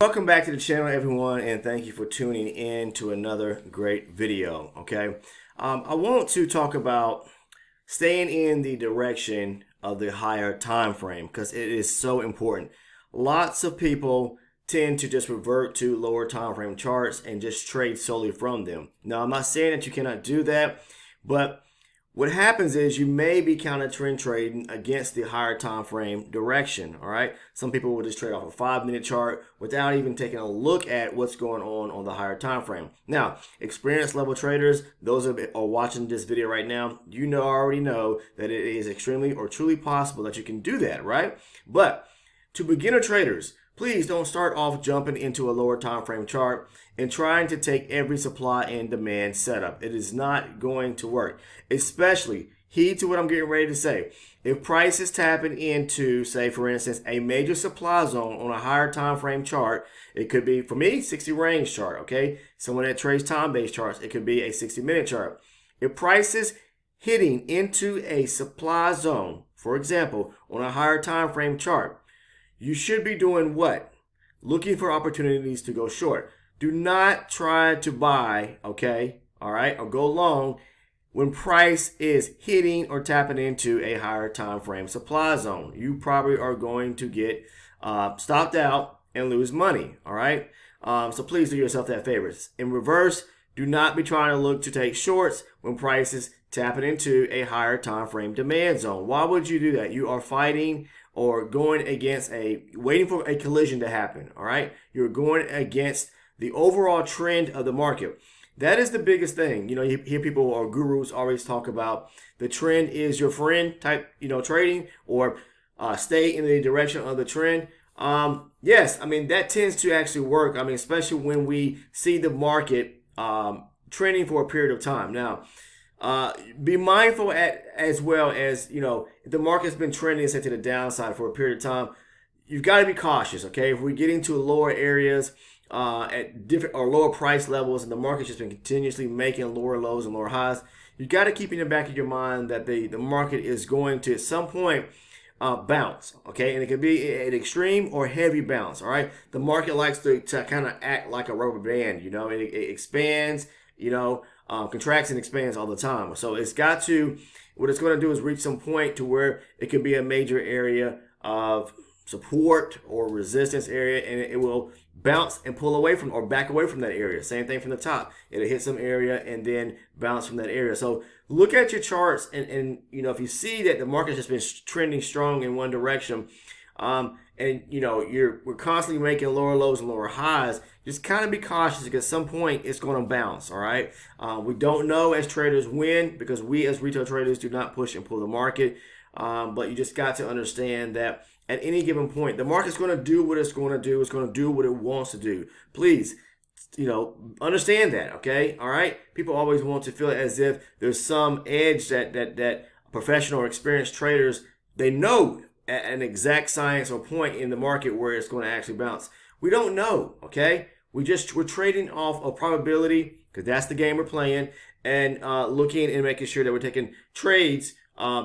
Welcome back to the channel, everyone, and thank you for tuning in to another great video. Okay, I want to talk about staying in the direction of the higher time frame because it is so important. Lots of people tend to just revert to lower time frame charts and just trade solely from them. Now, I'm not saying that you cannot do that, but what happens is you may be counter trend trading against the higher time frame direction. All right, some people will just trade off a 5-minute chart without even taking a look at what's going on the higher time frame. Now, experienced level traders, those are watching this video right now, already know that it is extremely or truly possible that you can do that, right? But to beginner traders, please don't start off jumping into a lower time frame chart and trying to take every supply and demand setup. It is not going to work. Especially, heed to what I'm getting ready to say. If price is tapping into, say for instance, a major supply zone on a higher time frame chart, it could be, for me, 60 range chart, okay? Someone that trades time-based charts, it could be a 60-minute chart. If price is hitting into a supply zone, for example, on a higher time frame chart, you should be doing what? Looking for opportunities to go short. Do not try to buy, okay, all right, or go long when price is hitting or tapping into a higher time frame supply zone. You probably are going to get stopped out and lose money, all right? So please do yourself that favor. In reverse, do not be trying to look to take shorts when price is tapping into a higher time frame demand zone. Why would you do that? You are fighting or going against waiting for a collision to happen, all right? You're going against the overall trend of the market. That is the biggest thing. You hear people or gurus always talk about the trend is your friend type, trading, or stay in the direction of the trend. Yes, I mean, that tends to actually work. I mean, especially when we see the market trending for a period of time. Now, be mindful as well as, if the market's been trending, say, to the downside for a period of time, you've got to be cautious, okay? If we get into lower areas at different or lower price levels and the market's just been continuously making lower lows and lower highs, you got to keep in the back of your mind that the market is going to, at some point, bounce, okay? And it could be an extreme or heavy bounce, all right? The market likes to kind of act like a rubber band, it expands, contracts and expands all the time. So it's got to, what it's going to do is reach some point to where it could be a major area of support or resistance area, and it will bounce and pull away from or back away from that area. Same thing from the top. It'll hit some area and then bounce from that area. So look at your charts and if you see that the market's just been trending strong in one direction, and we're constantly making lower lows and lower highs, just kind of be cautious because at some point it's going to bounce, all right? We don't know as traders when, because we as retail traders do not push and pull the market, but you just got to understand that at any given point, the market's going to do what it's going to do. It's going to do what it wants to do. Please, understand that, okay? All right? People always want to feel as if there's some edge that professional or experienced traders, they know at an exact science or point in the market where it's going to actually bounce. We don't know, okay? We're trading off of probability because that's the game we're playing, and looking and making sure that we're taking trades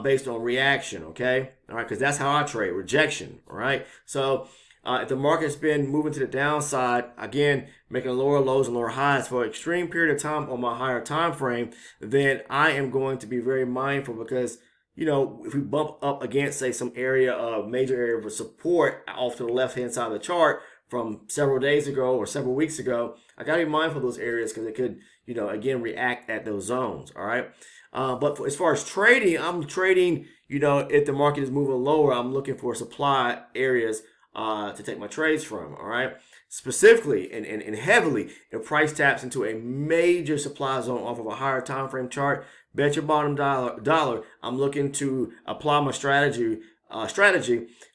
based on reaction, okay? All right, because that's how I trade, rejection, all right? So if the market's been moving to the downside, again, making lower lows and lower highs for an extreme period of time on my higher time frame, then I am going to be very mindful because, if we bump up against, say, some major area of support off to the left-hand side of the chart from several days ago or several weeks ago, I got to be mindful of those areas because it could, again, react at those zones, all right? But as far as trading, I'm trading, if the market is moving lower, I'm looking for supply areas to take my trades from, all right? Specifically and heavily, if price taps into a major supply zone off of a higher time frame chart, bet your bottom dollar, I'm looking to apply my strategy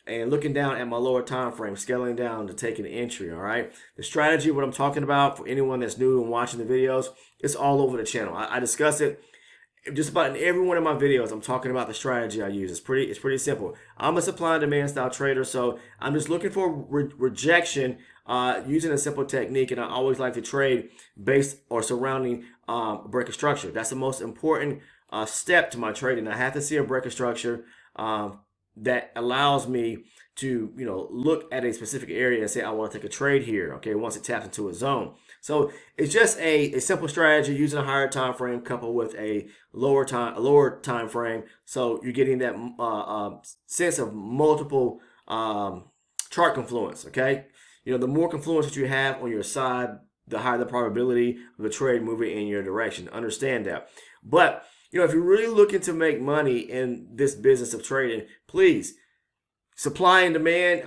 and looking down at my lower time frame, scaling down to take an entry, all right? The strategy, what I'm talking about for anyone that's new and watching the videos, it's all over the channel. I discuss it just about in every one of my videos. I'm talking about the strategy I use. It's pretty simple. I'm a supply and demand style trader, so I'm just looking for rejection using a simple technique, and I always like to trade based or surrounding breaker structure. That's the most important step to my trading. I have to see a breaker structure that allows me to, look at a specific area and say, I want to take a trade here, okay, once it taps into a zone. So it's just a simple strategy using a higher time frame coupled with a lower time frame. So you're getting that sense of multiple chart confluence, okay? The more confluence that you have on your side, the higher the probability of the trade moving in your direction. Understand that. But, if you're really looking to make money in this business of trading, please, supply and demand,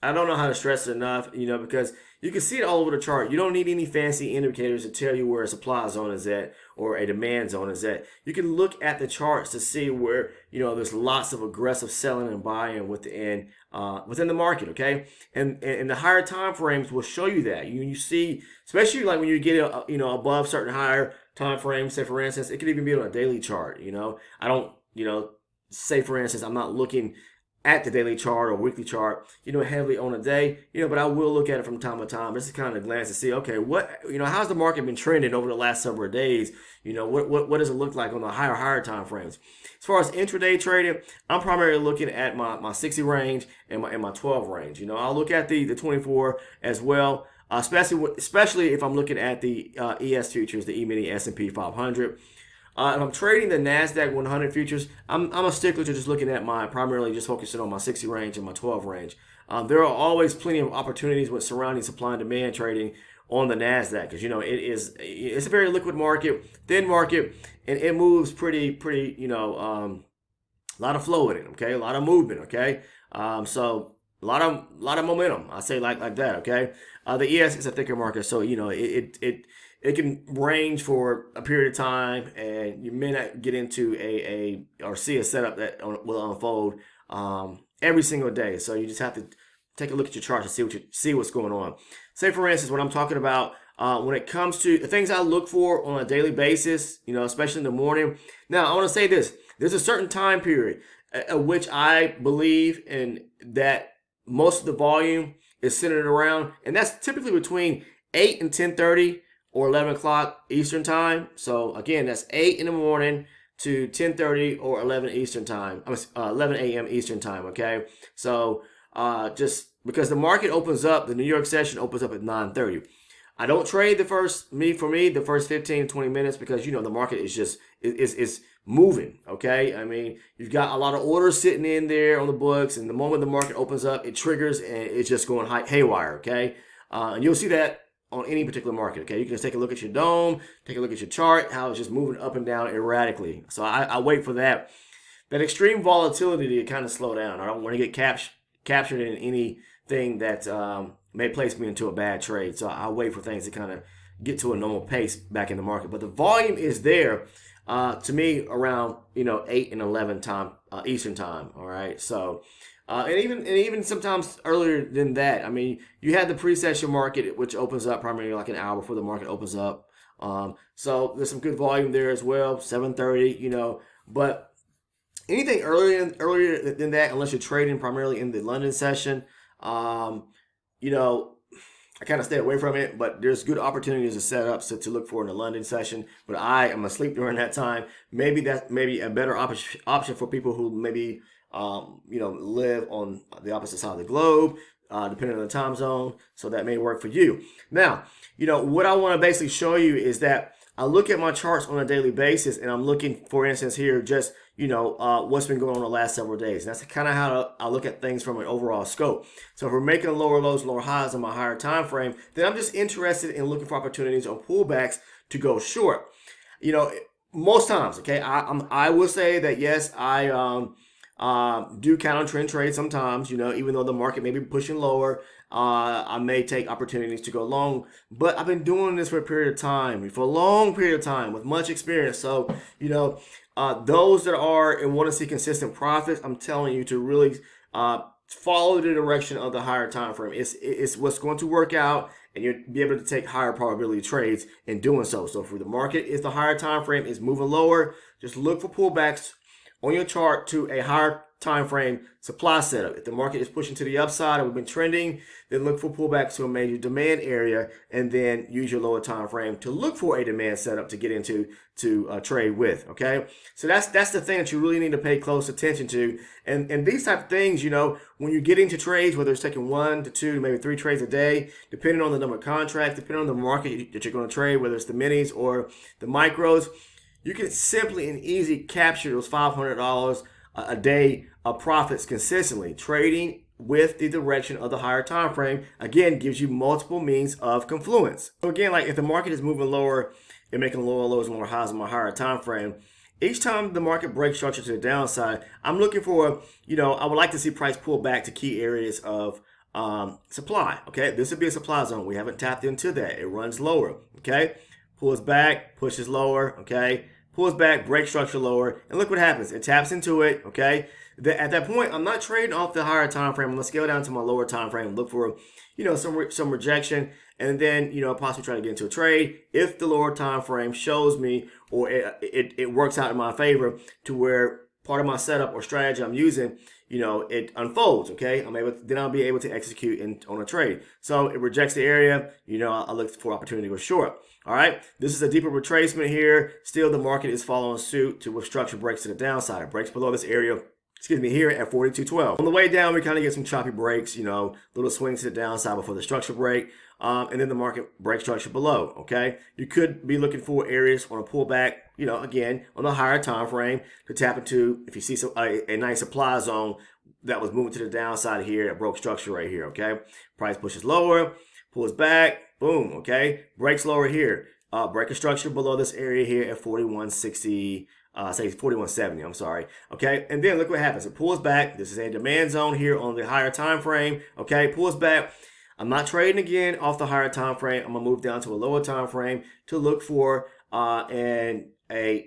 I don't know how to stress it enough, because you can see it all over the chart. You don't need any fancy indicators to tell you where a supply zone is at or a demand zone is at. You can look at the charts to see where, there's lots of aggressive selling and buying within the market, okay? And the higher time frames will show you that. You see, especially like when you get, above certain higher time frames, say for instance, it could even be on a daily chart, I don't, say for instance, I'm not looking at the daily chart or weekly chart, heavily on a day, but I will look at it from time to time just to kind of glance to see, okay, how's the market been trending over the last several days? What does it look like on the higher time frames? As far as intraday trading, I'm primarily looking at my 60 range and my 12 range. I'll look at the 24 as well, especially if I'm looking at the ES futures, the E-mini S&P 500. If I'm trading the NASDAQ 100 futures, I'm a stickler to just looking at primarily just focusing on my 60 range and my 12 range. There are always plenty of opportunities with surrounding supply and demand trading on the NASDAQ because, it's a very liquid market, thin market, and it moves pretty, a lot of flow in it, okay? A lot of movement, okay? So a lot of momentum, I say like that, okay? The ES is a thicker market, so, it can range for a period of time, and you may not get into or see a setup that will unfold every single day. So you just have to take a look at your chart to see what's going on. Say for instance, what I'm talking about when it comes to the things I look for on a daily basis, especially in the morning. Now I want to say this: there's a certain time period at which I believe in that most of the volume is centered around, and that's typically between 8 and 10:30. Or 11 o'clock Eastern time. So again, that's 8 in the morning to 10:30 or 11 Eastern time. 11 a.m. Eastern time. Okay. So just because the market opens up, the New York session opens up at 9:30. I don't trade the first 15 20 minutes because the market is just is moving. Okay. You've got a lot of orders sitting in there on the books, and the moment the market opens up, it triggers and it's just going haywire. Okay. And you'll see that on any particular market, okay? You can just take a look at your dome, take a look at your chart, how it's just moving up and down erratically. So I wait for that extreme volatility to kind of slow down. I don't want to get captured in anything that may place me into a bad trade. So I wait for things to kind of get to a normal pace back in the market. But the volume is there to me around 8 and 11 time Eastern time. All right, so. And even sometimes earlier than that. You had the pre-session market, which opens up primarily like an hour before the market opens up. So there's some good volume there as well, 7:30. But anything earlier than that, unless you're trading primarily in the London session, I kind of stay away from it. But there's good opportunities to set up to look for in the London session. But I am asleep during that time. Maybe that's a better option for people who maybe live on the opposite side of the globe, depending on the time zone. So that may work for you. Now, what I want to basically show you is that I look at my charts on a daily basis, and I'm looking, for instance, here, just, what's been going on the last several days. And that's kind of how I look at things from an overall scope. So if we're making lower lows, lower highs on my higher time frame, then I'm just interested in looking for opportunities on pullbacks to go short. Most times, okay, I will say that, yes, I do counter trend trade sometimes, even though the market may be pushing lower, I may take opportunities to go long, but I've been doing this for a long period of time with much experience. So, those that are and want to see consistent profits, I'm telling you to really follow the direction of the higher time frame. It's what's going to work out, and you'll be able to take higher probability trades in doing so. So for the market, if the higher time frame is moving lower, just look for pullbacks on your chart to a higher time frame supply setup. If the market is pushing to the upside and we've been trending, then look for pullbacks to a major demand area, and then use your lower time frame to look for a demand setup to get into to trade with. Okay, so that's the thing that you really need to pay close attention to. And these type of things, you know, when you get into trades, whether it's taking 1 to 2 maybe 3 trades a day, depending on the number of contracts, depending on the market that you're going to trade, whether it's the minis or the micros, you can simply and easy capture those $500 a day of profits consistently. Trading with the direction of the higher time frame, again, gives you multiple means of confluence. So again, like if the market is moving lower and making lower lows and lower highs on my higher time frame, each time the market breaks structure to the downside, I'm looking for, you know, I would like to see price pull back to key areas of supply. Okay, this would be a supply zone. We haven't tapped into that. It runs lower. Okay, pulls back, pushes lower. Okay, pulls back, breaks structure lower, and look what happens. It taps into it. Okay, at that point, I'm not trading off the higher time frame. I'm gonna scale down to my lower time frame and look for, you know, some rejection, and then, you know, possibly try to get into a trade if the lower time frame shows me, or it works out in my favor to where part of my setup or strategy I'm using, you know, it unfolds. Okay, then I'll be able to execute on a trade. So it rejects the area, you know, I look for opportunity to go short. All right, this is a deeper retracement here. Still, the market is following suit to with structure breaks to the downside. It breaks below this area, excuse me, here at 42.12. On the way down, we kind of get some choppy breaks, you know, little swings to the downside before the structure break, and then the market breaks structure below. Okay, you could be looking for areas on a pullback, you know, again on the higher time frame to tap into if you see a nice supply zone that was moving to the downside here. It broke structure right here. Okay, price pushes lower, pulls back, boom. Okay, breaks lower here, break a structure below this area here at 41.60. Say 41.70, I'm sorry. Okay, and then look what happens. It pulls back. This is a demand zone here on the higher time frame. Okay, pulls back. I'm not trading again off the higher time frame. I'm gonna move down to a lower time frame to look for a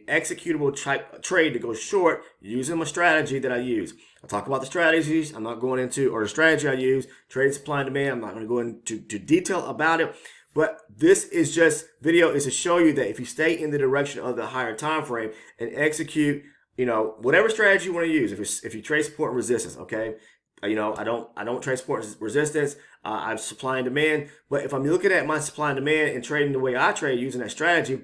executable trade to go short using my strategy that I use. I'll talk about the strategies. I'm not going into, or the strategy I use, trade supply and demand. I'm not going to go into detail about it. But this is just video is to show you that if you stay in the direction of the higher time frame and execute, you know, whatever strategy you want to use. If you trade support and resistance, okay, you know, I don't trade support and resistance. I'm supply and demand. But if I'm looking at my supply and demand and trading the way I trade using that strategy,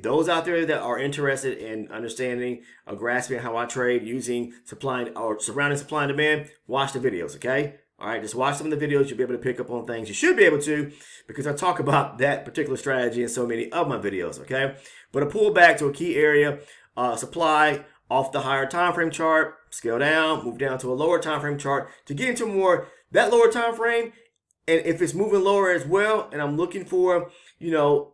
those out there that are interested in understanding or grasping how I trade using supply or surrounding supply and demand, watch the videos. Okay. All right, just watch some of the videos. You'll be able to pick up on things. You should be able to, because I talk about that particular strategy in so many of my videos, okay? But a pullback to a key area, supply off the higher time frame chart, scale down, move down to a lower time frame chart to get into more that lower time frame. And if it's moving lower as well, and I'm looking for, you know,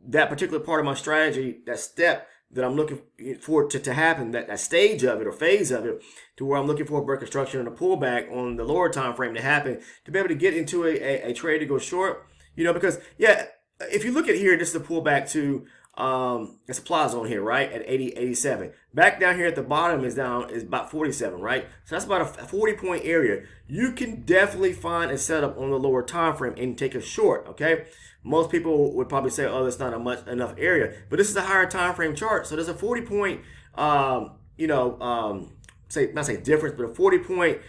that particular part of my strategy, that step that I'm looking for to happen, that stage of it or phase of it, to where I'm looking for a break of structure and a pullback on the lower time frame to happen, to be able to get into a trade to go short, you know, because yeah, if you look at here, this is a pullback to a supply zone here, right, at 87. Back down here at the bottom is about 47, right? So that's about a 40-point area. You can definitely find a setup on the lower time frame and take a short, okay? Most people would probably say, oh, that's not enough area, but this is a higher time frame chart. So there's a 40-point, you know, not say difference, but a 40-point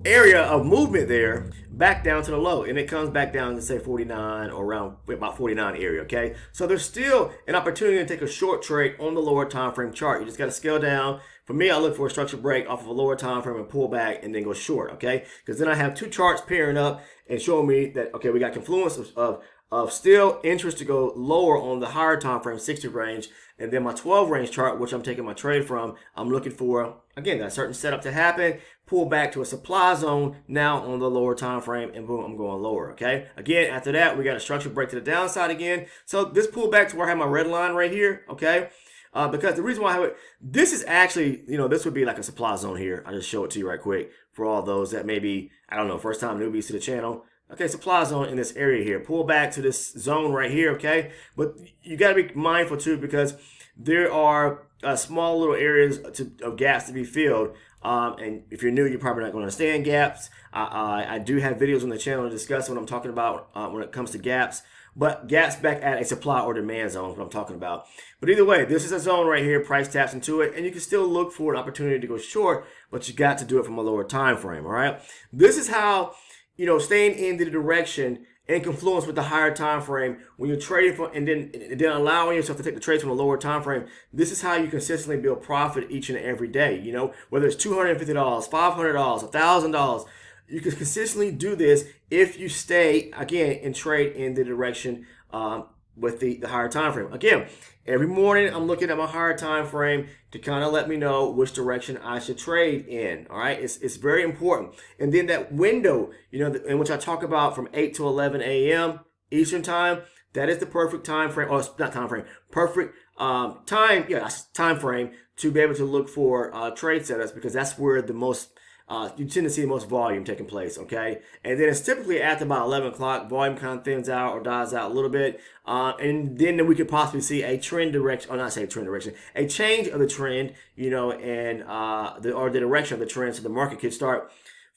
area of movement there back down to the low, and it comes back down to say 49 or around about 49 area. Okay, so there's still an opportunity to take a short trade on the lower time frame chart. You just got to scale down. For me, I look for a structure break off of a lower time frame and pull back and then go short. Okay, because then I have two charts pairing up and showing me that, okay, we got confluence of still interest to go lower on the higher time frame 60 range, and then my 12 range chart, which I'm taking my trade from, I'm looking for, again, that certain setup to happen, pull back to a supply zone now on the lower time frame, and boom, I'm going lower. Okay, again, after that, we got a structure break to the downside again. So this pullback to where I have my red line right here. Okay, because the reason why I have it, this is actually, you know, this would be like a supply zone here. I'll just show it to you right quick for all those that maybe, I don't know, first time newbies to the channel. Okay, supply zone in this area here. Pull back to this zone right here, okay? But you got to be mindful too, because there are small little areas of gaps to be filled. And if you're new, you're probably not going to understand gaps. I do have videos on the channel to discuss what I'm talking about when it comes to gaps. But gaps back at a supply or demand zone is what I'm talking about. But either way, this is a zone right here. Price taps into it, and you can still look for an opportunity to go short, but you got to do it from a lower time frame. All right. This is how, staying in the direction in Confluence with the higher time frame when you're trading for, and then allowing yourself to take the trades from a lower time frame. This is how you consistently build profit each and every day. Whether it's $250, $500, $1,000. You can consistently do this if you stay, again, and trade in the direction with the higher time frame. Again, every morning I'm looking at my higher time frame to kind of let me know which direction I should trade in. All right, it's very important. And then that window, in which I talk about from 8 to 11 a.m. Eastern time, that is the perfect time frame, or not time frame, perfect time frame to be able to look for trade setups, because that's where the most you tend to see the most volume taking place, okay? And then it's typically after about 11 o'clock, volume kind of thins out or dies out a little bit. And then we could possibly see a trend direction, or not say trend direction, a change of the trend, and the direction of the trend. So the market could start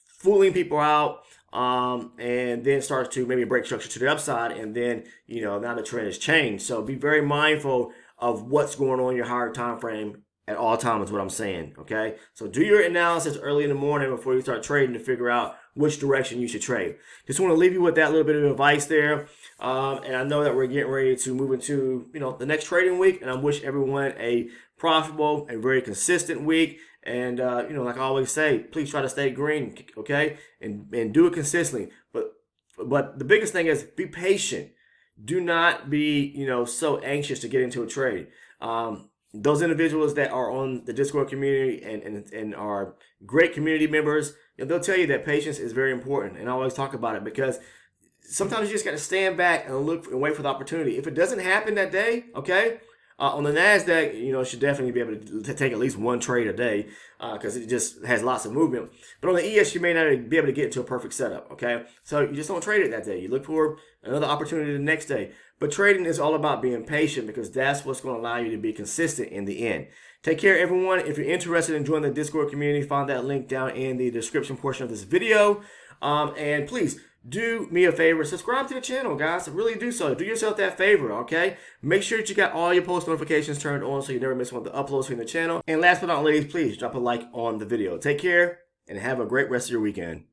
fooling people out, and then starts to maybe break structure to the upside. And then, now the trend has changed. So be very mindful of what's going on in your higher time frame at all times is what I'm saying, okay? So do your analysis early in the morning before you start trading to figure out which direction you should trade. Just want to leave you with that little bit of advice there. And I know that we're getting ready to move into, the next trading week, and I wish everyone a profitable and very consistent week. And, like I always say, please try to stay green, okay? And do it consistently. But the biggest thing is be patient. Do not be, so anxious to get into a trade. Those individuals that are on the Discord community and are great community members, they'll tell you that patience is very important. And I always talk about it, because sometimes you just got to stand back and look and wait for the opportunity. If it doesn't happen that day, okay, on the NASDAQ, it should definitely be able to take at least one trade a day, because it just has lots of movement. But on the ES, you may not be able to get into a perfect setup, okay? So you just don't trade it that day. You look for another opportunity the next day. But trading is all about being patient, because that's what's going to allow you to be consistent in the end. Take care, everyone. If you're interested in joining the Discord community, find that link down in the description portion of this video. And please do me a favor, subscribe to the channel, guys. Really do so. Do yourself that favor, okay? Make sure that you got all your post notifications turned on so you never miss one of the uploads from the channel. And last but not least, please drop a like on the video. Take care and have a great rest of your weekend.